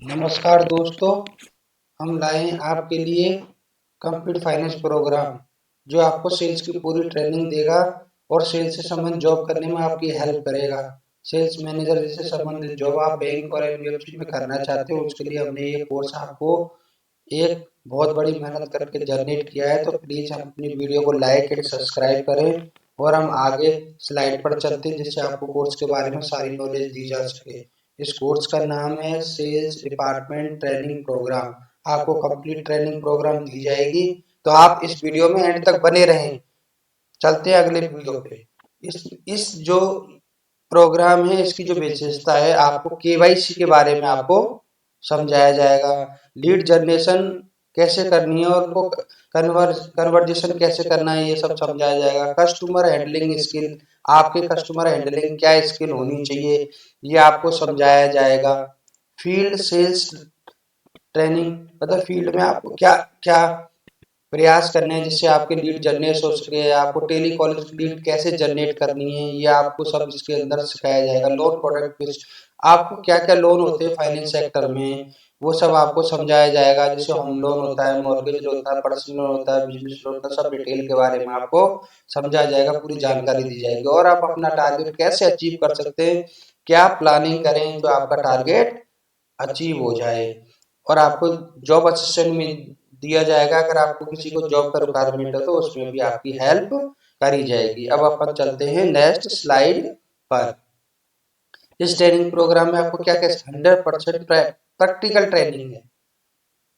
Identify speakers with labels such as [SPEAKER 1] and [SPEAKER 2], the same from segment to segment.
[SPEAKER 1] नमस्कार दोस्तों, हम लाए हैं आपके लिए कंप्लीट फाइनेंस प्रोग्राम जो आपको सेल्स की पूरी ट्रेनिंग देगा और सेल्स से संबंधित जॉब करने में आपकी हेल्प करेगा। सेल्स मैनेजर जैसे संबंधित जॉब आप बैंक और एनबीएफसी में करना चाहते हो, उसके लिए हमने ये कोर्स आपको एक बहुत बड़ी मेहनत करके जनरेट किया है। तो प्लीज़ हम अपनी वीडियो को लाइक एंड सब्सक्राइब करें और हम आगे स्लाइड पर चलते हैं जिससे आपको कोर्स के बारे में सारी नॉलेज दी जा सके। इस कोर्स का नाम है सेल्स डिपार्टमेंट ट्रेनिंग प्रोग्राम। आपको कंप्लीट ट्रेनिंग प्रोग्राम दी जाएगी, तो आप इस वीडियो में एंड तक बने रहें। चलते हैं अगले वीडियो पे। इस जो प्रोग्राम है, इसकी जो विशेषता है, आपको केवाईसी के बारे में आपको समझाया जाएगा। लीड जनरेशन कैसे करनी है और उनको कन्वर्जेशन कैसे करना है, ये सब समझाया जाएगा। कस्टमर हैंडलिंग स्किल, आपके कस्टमर हैंडलिंग क्या स्किल होनी चाहिए, ये आपको समझाया जाएगा। फील्ड सेल्स ट्रेनिंग, मतलब फील्ड में आपको क्या क्या प्रयास करने हैं जिससे आपके लीड जनरेट हो सके, आपको टेली कॉलिंग लीड कैसे जनरेट करनी है, ये आपको सब इसके अंदर सिखाया जाएगा। लोन प्रोडक्ट कुछ, आपको क्या क्या लोन होते हैं फाइनेंस सेक्टर में, वो सब आपको समझाया जाएगा। जैसे होम लोन होता है, मॉर्गेज होता है, पर्सनल लोन होता है, बिजनेस लोन होता है, सब डिटेल के बारे में आपको समझाया जाएगा, पूरी जानकारी दी जाएगी। और आप अपना टारगेट कैसे अचीव कर सकते हैं, क्या प्लानिंग करें तो आपका टारगेट अचीव हो जाए। और आपको जॉब असिस्टेंट में दिया जाएगा, अगर आपको किसी को जॉब का रिक्वायरमेंट है तो उसमें भी आपकी हेल्प करी जाएगी। अब अपन चलते हैं नेक्स्ट स्लाइड पर। इस ट्रेनिंग प्रोग्राम में आपको क्या क्या 100% प्रैक्टिकल ट्रेनिंग है।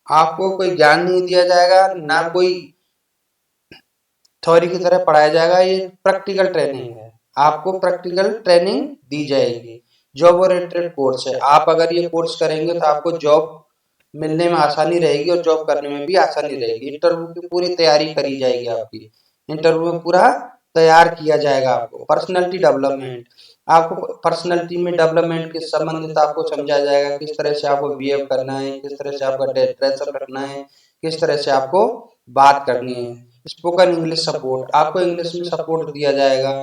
[SPEAKER 1] आपको कोई ज्ञान नहीं दिया जाएगा, ना कोई थ्योरी की तरह पढ़ाया जाएगा, ये प्रैक्टिकल ट्रेनिंग है। आपको प्रैक्टिकल ट्रेनिंग दी जाएगी। जॉब ओरिएंटेड कोर्स है, आप अगर ये कोर्स करेंगे तो आपको जॉब मिलने में आसानी रहेगी और जॉब करने में भी आसानी रहेगी। इंटरव्यू की पूरी तैयारी करी जाएगी आपकी, इंटरव्यू में पूरा तैयार किया जाएगा। आपको पर्सनैलिटी डेवलपमेंट, आपको पर्सनैलिटी में डेवलपमेंट के संबंधित आपको समझाया जाएगा, किस तरह से आपको बिहेव करना है, किस तरह से आपका ड्रेसअप रखना है, किस तरह से आपको बात करनी है। स्पोकन इंग्लिश सपोर्ट, आपको इंग्लिश में सपोर्ट दिया जाएगा,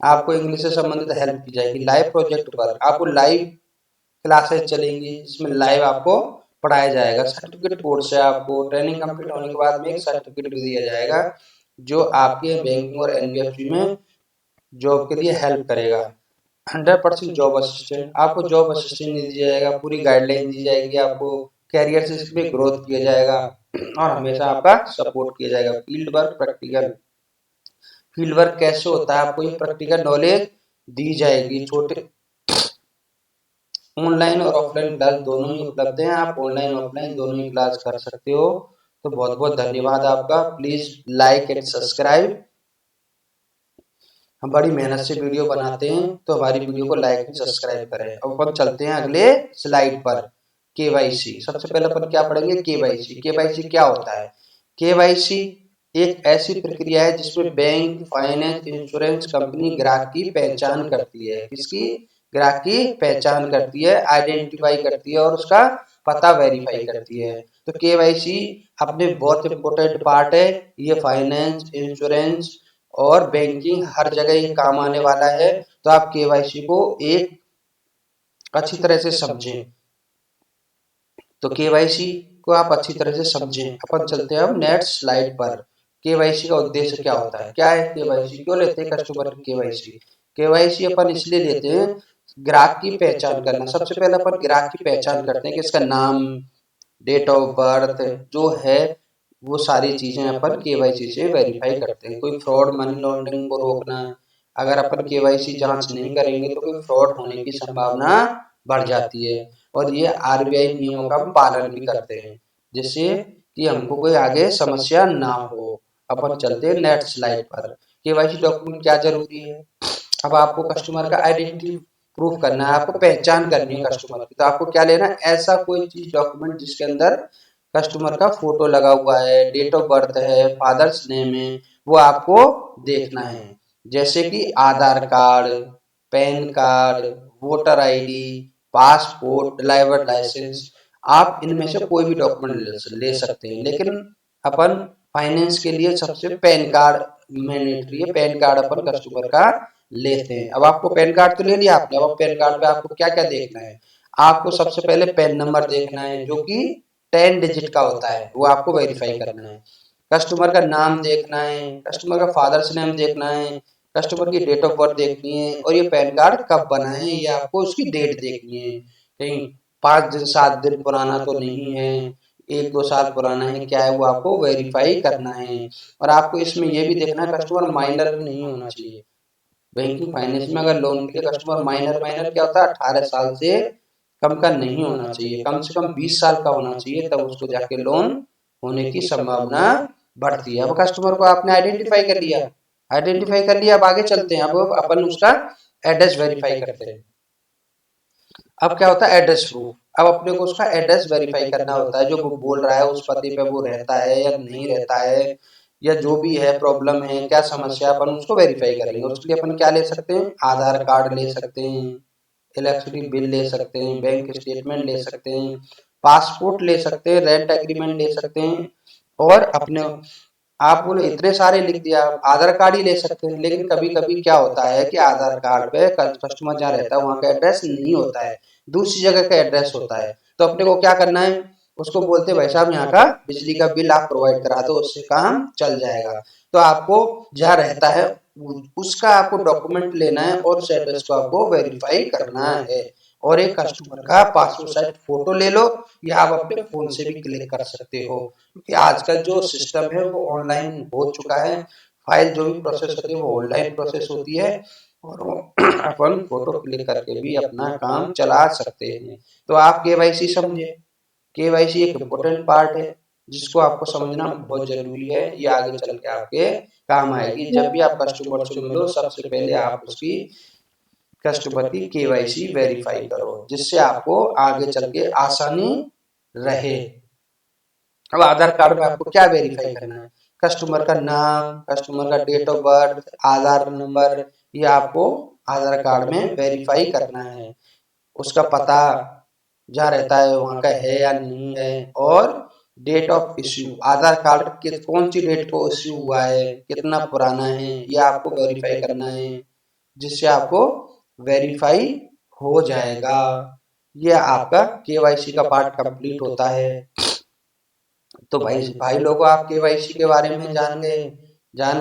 [SPEAKER 1] आपको इंग्लिश से संबंधित हेल्प की जाएगी। लाइव प्रोजेक्ट पर आपको लाइव क्लासेस चलेंगी जिसमें लाइव आपको पढ़ाया जाएगा। सर्टिफिकेट कोर्स है, आपको ट्रेनिंग कंप्लीट होने के बाद में एक सर्टिफिकेट भी दिया जाएगा जो आपके बैंकिंग और एनबीएफसी में जॉब के लिए हेल्प करेगा। 100% जॉब असिस्टेंट, आपको जॉब असिस्टेंट दिया जाएगा, पूरी गाइडलाइन दी जाएगी, आपको कैरियर से इसमें ग्रोथ किया जाएगा और हमेशा आपका सपोर्ट किया जाएगा। Field work practical, field work कैसे होता है आपको ये प्रैक्टिकल नॉलेज दी जाएगी। छोटे ऑनलाइन और ऑफलाइन क्लास दोनों ही उपलब्ध हैं, आप ऑनलाइन ऑफलाइन दोनों ही क्लास कर सकते हो। तो बहुत बहुत धन्यवाद आपका। Please like and subscribe. हम बड़ी मेहनत से वीडियो बनाते हैं, तो हमारी वीडियो को लाइक एंड सब्सक्राइब करें। अब अपन चलते हैं अगले स्लाइड पर। केवाईसी, सबसे पहले अपन क्या पढ़ेंगे, केवाईसी। केवाईसी क्या होता है? केवाईसी एक ऐसी प्रक्रिया है जिसमें बैंक, फाइनेंस, इंश्योरेंस कंपनी ग्राहक की पहचान करती है। किसकी? ग्राहक की पहचान करती है, आइडेंटिफाई करती है और उसका पता वेरीफाई करती है। तो केवाईसी अपने बहुत इंपॉर्टेंट पार्ट है। ये फाइनेंस, इंश्योरेंस और बैंकिंग हर जगह ये काम आने वाला है। तो आप केवाईसी को एक अच्छी तरह से समझें। तो केवाईसी को आप अच्छी तरह से समझें। अपन चलते हैं अब नेक्स्ट स्लाइड पर। केवाईसी का उद्देश्य क्या होता है, क्या है केवाईसी, क्यों लेते हैं कस्टमर की केवाईसी? केवाईसी अपन इसलिए लेते हैं ग्राहक की पहचान करना। सबसे पहले अपन ग्राहक की पहचान करते हैं कि इसका नाम, डेट ऑफ बर्थ जो है, वो सारी चीजें अपन केवाईसी से वेरीफाई करते हैं। कोई फ्रॉड, मनी लॉन्ड्रिंग को रोकना, अगर अपन केवाईसी जांच नहीं करेंगे तो कोई फ्रॉड होने की संभावना बढ़ जाती है। और ये आरबीआई नियमों का पालन भी करते हैं जिससे कि हमको कोई आगे समस्या ना हो। अपन चलते हैं नेक्स्ट स्लाइड पर। केवाईसी डॉक्यूमेंट क्या जरूरी है? अब आपको कस्टमर का आइडेंटिटी प्रूफ करना है, आपको पहचान करनी है कस्टमर की, तो आपको क्या लेना है, ऐसा कोई चीज डॉक्यूमेंट जिसके अंदर कस्टमर का फोटो लगा हुआ है, डेट ऑफ बर्थ है, फादर्स नेम है, वो आपको देखना है। जैसे कि Aadhaar card, PAN card, voter ID, passport, driver licence, आप इनमें से कोई भी डॉक्यूमेंट ले सकते हैं। लेकिन अपन फाइनेंस के लिए सबसे पैन कार्ड मैंडेटरी है, पैन कार्ड अपन कस्टमर का लेते हैं। अब आपको पैन कार्ड तो ले लिया आपने, अब पैन कार्ड पे आपको क्या क्या देखना है, आपको सबसे पहले पैन नंबर देखना है जो कि 10 डिजिट का होता है, वो आपको वेरीफाई करना है। कस्टमर का नाम देखना है, कस्टमर का फादर्स नेम देखना है, कस्टमर की डेट ऑफ बर्थ देखनी है, और ये पैन कार्ड कब बना है ये आपको उसकी डेट देखनी है। कहीं 5 दिन 7 दिन पुराना तो नहीं है, 1-2 साल पुराना है, क्या है वो आपको वेरीफाई करना है। और आपको इसमें ये भी देखना है कस्टमर माइनर नहीं होना चाहिए। बैंकिंग फाइनेंस में अगर लोन के लिए कस्टमर माइनर, माइनर क्या होता है, 18 साल से कम का नहीं होना चाहिए, कम से कम 20 साल का होना चाहिए, तब उसको जाके लोन होने की संभावना बढ़ती है। अब कस्टमर को आपने आइडेंटिफाई कर लिया, आइडेंटिफाई कर लिया, अब आगे चलते हैं। अब अपन उसका एड्रेस वेरीफाई करते हैं। अब क्या होता है एड्रेस प्रूफ। अब अपने को उसका एड्रेस वेरीफाई करना होता है, जो वो बोल रहा है उस पते पे वो रहता है या नहीं रहता है, या जो भी है प्रॉब्लम है क्या समस्या, अपन उसको वेरीफाई करेंगे। उसके लिए अपन क्या ले सकते हैं, आधार कार्ड ले सकते हैं, इलेक्ट्रिसिटी बिल ले सकते हैं, बैंक स्टेटमेंट ले सकते हैं, पासपोर्ट ले सकते हैं, रेंट एग्रीमेंट ले सकते हैं, और अपने आप बोले इतने सारे लिख दिया, आधार कार्ड ही ले सकते हैं। लेकिन कभी कभी क्या होता है कि आधार कार्ड पे कस्टमर जहाँ रहता है वहाँ का एड्रेस नहीं होता है, दूसरी जगह का एड्रेस होता है। तो अपने को क्या करना है, उसको बोलते हैं भाई साहब यहाँ का बिजली का बिल आप प्रोवाइड करा दो, उससे काम चल जाएगा। तो आपको जहाँ रहता है उसका आपको डॉक्यूमेंट लेना है और उस एड्रेस को आपको वेरीफाई करना है। और एक कस्टमर का पासपोर्ट साइज फोटो ले लो, या आप अपने फोन से भी क्लिक कर सकते हो, क्योंकि आजकल जो सिस्टम है वो ऑनलाइन हो चुका है। फाइल जो भी प्रोसेस होती है वो ऑनलाइन प्रोसेस होती है, और अपन फोटो क्लिक करके भी अपना काम चला सकते हैं। तो आप केवाईसी समझे, केवाईसी एक इम्पोर्टेंट पार्ट है जिसको आपको समझना बहुत जरूरी है, ये आगे चल के आपके काम आएगी। जब भी आप कस्टमर से मिलो सबसे पहले आप उसकी कस्टमर की केवाईसी वेरीफाई करो, जिससे आपको आगे चल के आसानी रहे। अब आधार कार्ड में आपको क्या वेरीफाई करना है, कस्टमर का नाम, कस्टमर का date of birth, Aadhaar number, ये आपको आधार कार्ड में वेरीफाई करना है। उसका पता जहाँ रहता है वहाँ का है या नहीं है, और date of issue, Aadhaar card के कौन सी डेट को इश्यू हुआ है, कितना पुराना है, ये आपको वेरीफाई करना है, जिससे आपको वेरीफाई हो जाएगा। ये आपका केवाईसी का पार्ट कंप्लीट होता है। तो भाई भाई लोगों आप केवाईसी के बारे में जान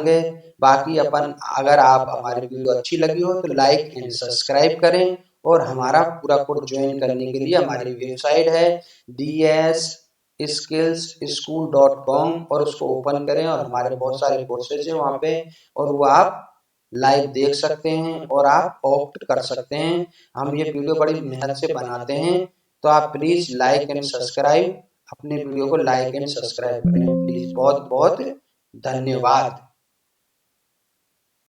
[SPEAKER 1] गए। बाकी अपन, अगर आप हमारी वीडियो अच्छी लगी हो तो लाइक एंड सब्सक्राइब करें, और हमारा पूरा कोर्स ज्वाइन करने के लिए हमारी वेबसाइट है dsskillsschool.com, और उसको ओपन करें, और हमारे बहुत सारे कोर्सेज हैं वहाँ पे, और वो आप लाइव देख सकते हैं और आप ऑप्ट कर सकते हैं। हम ये वीडियो बड़ी मेहनत से बनाते हैं, तो आप प्लीज लाइक एंड सब्सक्राइब, अपने वीडियो को लाइक एंड सब्सक्राइब करें प्लीज। बहुत बहुत धन्यवाद।